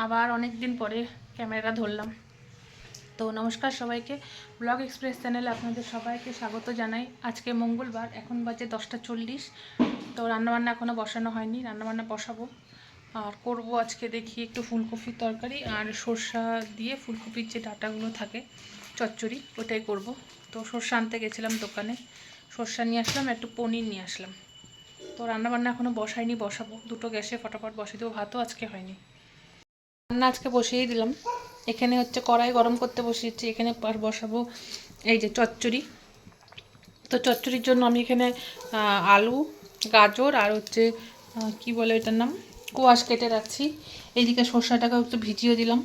আবার অনেক দিন পরে ক্যামেরা ধরলাম। তো নমস্কার সবাইকে, ব্লগ এক্সপ্রেস চ্যানেলে আপনাদের সবাইকে স্বাগত জানাই। আজকে মঙ্গলবার, এখন বাজে 10টা 40। তো রান্নাবান্না এখনও বসানো হয়নি, রান্নাবান্না বসাবো। আর করব আজকে দেখি একটু ফুলকপির তরকারি আর সর্ষা দিয়ে ফুলকপির যে ডাঁটাগুলো থাকে চচ্চড়ি, ওটাই করব। তো সর্ষা আনতে গেছিলাম দোকানে, সর্ষা নিয়ে আসলাম, একটু পনির নিয়ে আসলাম। তো রান্নাবান্না এখনও বসাইনি, বসাবো। দুটো গ্যাসে ফটাফট বসিয়ে দেবো, ভাতও আজকে হয়নি। রান্না আজকে বসিয়েই দিলাম। এখানে হচ্ছে কড়াই গরম করতে বসিয়েছি, এখানে বসাবো এই যে চচ্চড়ি। তো চচ্চড়ির জন্য আমি এখানে আলু, গাজর আর হচ্ছে কি বলে এটার নাম, কোয়াশ কেটে রাখছি। এইদিকে সর্ষাটাকেও একটু ভিজিয়ে দিলাম।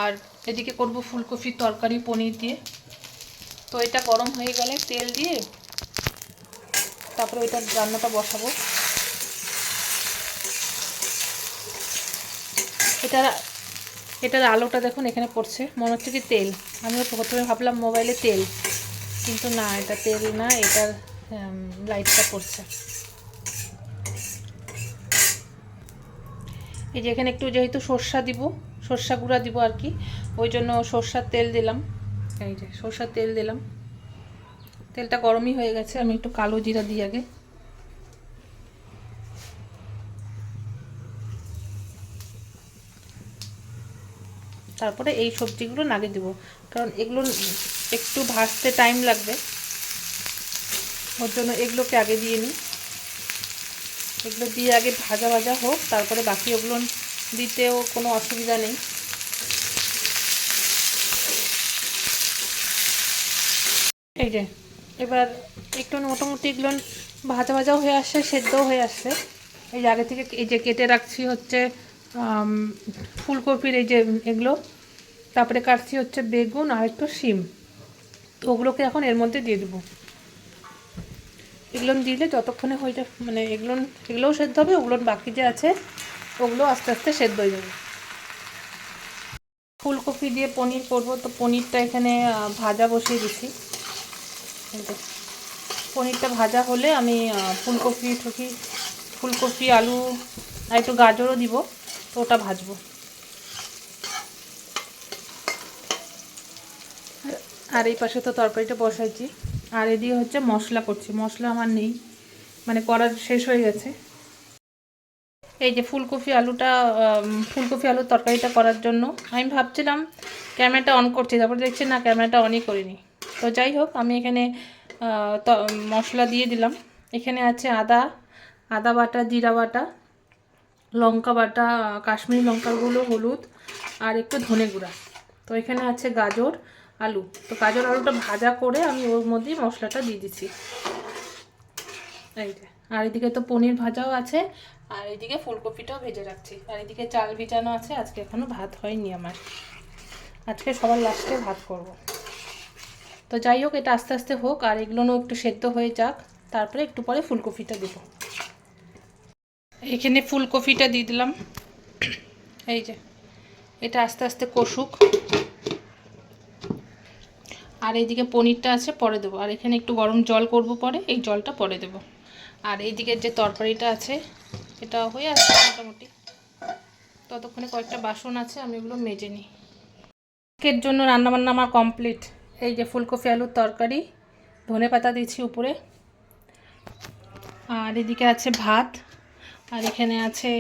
আর এদিকে করব ফুলকপির তরকারি পনির দিয়ে। তো এটা গরম হয়ে গেলে তেল দিয়ে তারপরে এটা রান্নাটা বসাবো। এটার আলোটা দেখুন এখানে পড়ছে, মনে হচ্ছে কি তেল। আমিও প্রথমে ভাবলাম মোবাইলে তেল, কিন্তু না, এটা তেল না, এটার লাইটটা পড়ছে। এই যে এখানে একটু যেহেতু সর্ষা দিব, সর্ষা গুঁড়া দিব আর কি, ওই জন্য সর্ষার তেল দিলাম। এই যে সর্ষার তেল দিলাম, তেলটা গরমই হয়ে গেছে। আমি একটু কালো জিরা দিই আগে। তারপরে এই সবজিগুলো নাগে দেবো, কারণ এগুলো একটু ভাজতে টাইম লাগবে, ওর জন্য এগুলোকে আগে দিয়ে নিই। এগুলো দিয়ে আগে ভাজা ভাজা হোক, তারপরে বাকি ওগুলো দিতেও কোনো অসুবিধা নেই। এই যে এবার একটু মোটামুটি এগুলো ভাজা ভাজাও হয়ে আসছে, সেদ্ধও হয়ে আসছে। এই যে আগে থেকে এই যে কেটে রাখছি হচ্ছে ফুলকপির এই যে এগুলো, তারপরে কাটছি হচ্ছে বেগুন আর একটু শিম। তো ওগুলোকে এখন এর মধ্যে দিয়ে দেবো। এগুলো দিলে যতক্ষণে হয়ে যাবে, মানে এগুলোও সেদ্ধ হবে, ওগুলো বাকি যে আছে ওগুলো আস্তে আস্তে সেদ্ধ হয়ে যাবে। ফুলকপি দিয়ে পনির করব, তো পনিরটা এখানে ভাজা বসিয়ে দিচ্ছি। পনিরটা ভাজা হলে আমি ফুলকপি আলু আর একটু গাজরও দিব, তো ওটা ভাজবো। আর এই পাশে তো তরকারিটা বসাইছি, আর এদিকে হচ্ছে মশলা করছি। মশলা আমার নেই, মানে করার শেষ হয়ে গেছে। এই যে ফুলকপি আলুর তরকারিটা করার জন্য আমি ভাবছিলাম ক্যামেরাটা অন করছি, তারপরে দেখছি না, ক্যামেরাটা অনই করিনি। তো যাই হোক, আমি এখানে মশলা দিয়ে দিলাম। এখানে আছে আদা বাটা, জিরা বাটা, লঙ্কা বাটা, কাশ্মীরি লঙ্কার গুঁড়ো, হলুদ আর একটু ধনে গুঁড়া। তো এখানে আছে গাজর, আলু। তো গাজর আলুটা ভাজা করে আমি ওর মধ্যেই মশলাটা দিয়ে দিচ্ছি। এই যে, আর এদিকে তো পনির ভাজাও আছে, আর এদিকে ফুলকপিটাও ভেজে রাখছি, আর এদিকে চাল ভিজানো আছে। আজকে এখনো ভাত হয়নি আমার, আজকে সবার লাস্টে ভাত করব। তো যাই হোক, এটা আস্তে আস্তে হোক, আর এগুলোও একটু সেদ্ধ হয়ে যাক, তারপরে একটু পরে ফুলকপিটা দেবো। এখানে ফুলকপিটা দিয়ে দিলাম। এই যে এটা আস্তে আস্তে কষুক, আর এইদিকে পনিরটা আছে পরে দেবো, আর এখানে একটু গরম জল করব পরে, এই জলটা পরে দেবো। আর এইদিকে যে তরকারিটা আছে এটা হয়ে আসছে মোটামুটি। ততক্ষণে কয়েকটা বাসন আছে, আমি এগুলো মেজে নিই। আজকের জন্য রান্নাবান্না আমার কমপ্লিট। এই যে ফুলকপি আলুর তরকারি, ধনে পাতা দিচ্ছি উপরে, আর এদিকে আছে ভাত, আর এখানে আছে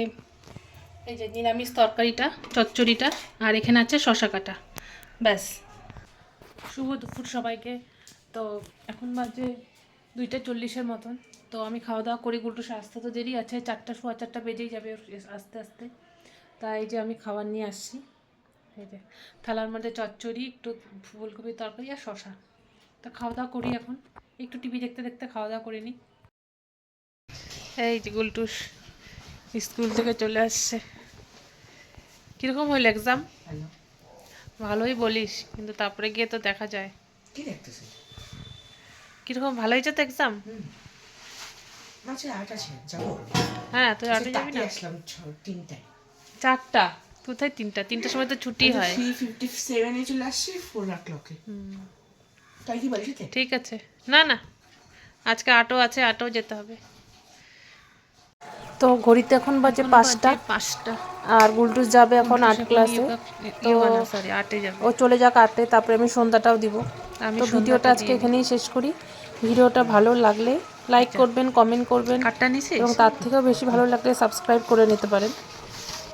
এই যে নিরামিষ তরকারিটা, চচ্চড়িটা, আর এখানে আছে শশা কাটা। ব্যাস। শুভ দুপুর সবাইকে। তো এখন বাজে 2টা 40-এর মতন। তো আমি খাওয়া দাওয়া করি, গুলটু আসতে তো দেরি আছে, 4টা 4:15 বেজেই যাবে আস্তে আস্তে। তাই যে আমি খাবার নিয়ে আসছি, এই যে থালার মধ্যে চচ্চড়ি, একটু ফুলকপির তরকারি আর শশা। তো খাওয়া দাওয়া করি এখন, একটু টিভি দেখতে দেখতে খাওয়া দাওয়া করে নিই। এই যে গুলটুস স্কুল থেকে চলে আসছে। কীরকম হইল এক্সাম? ভালোই বলিস, কিন্তু তারপরে গিয়ে তো দেখা যায়। কি দেখতেছিস? কীরকম, ভালো হয়েছে তো এক্সাম? আচ্ছা, 8 আছে, যাবো। হ্যাঁ, তুই 8-এ যাবি না? আসলাম 3টায়। 4টা? কোথায় 3টার সময় তো ছুটি হয়। 3:57 চলে আসছি 4 o'clock-এ। তাই কি বলছিস? ঠিক আছে, না না, আজকে আটও আছে, আটও যেতে হবে। তো ঘড়িতে এখন বাজে 5টা, 5টা। আর গুলটুস যাবে এখন 8 ক্লাসে। তো সরি 8-এ যাবে। ও চলে যাক 8-এ, তারপরে আমি সন্ধ্যাটাও দিব। তো ভিডিওটা আজকে এখানেই শেষ করি। ভিডিওটা ভালো লাগলে লাইক করবেন, কমেন্ট করবেন, কাটটা নিছিস? এবং তার থেকেও বেশি ভালো লাগলে সাবস্ক্রাইব করে নিতে পারেন।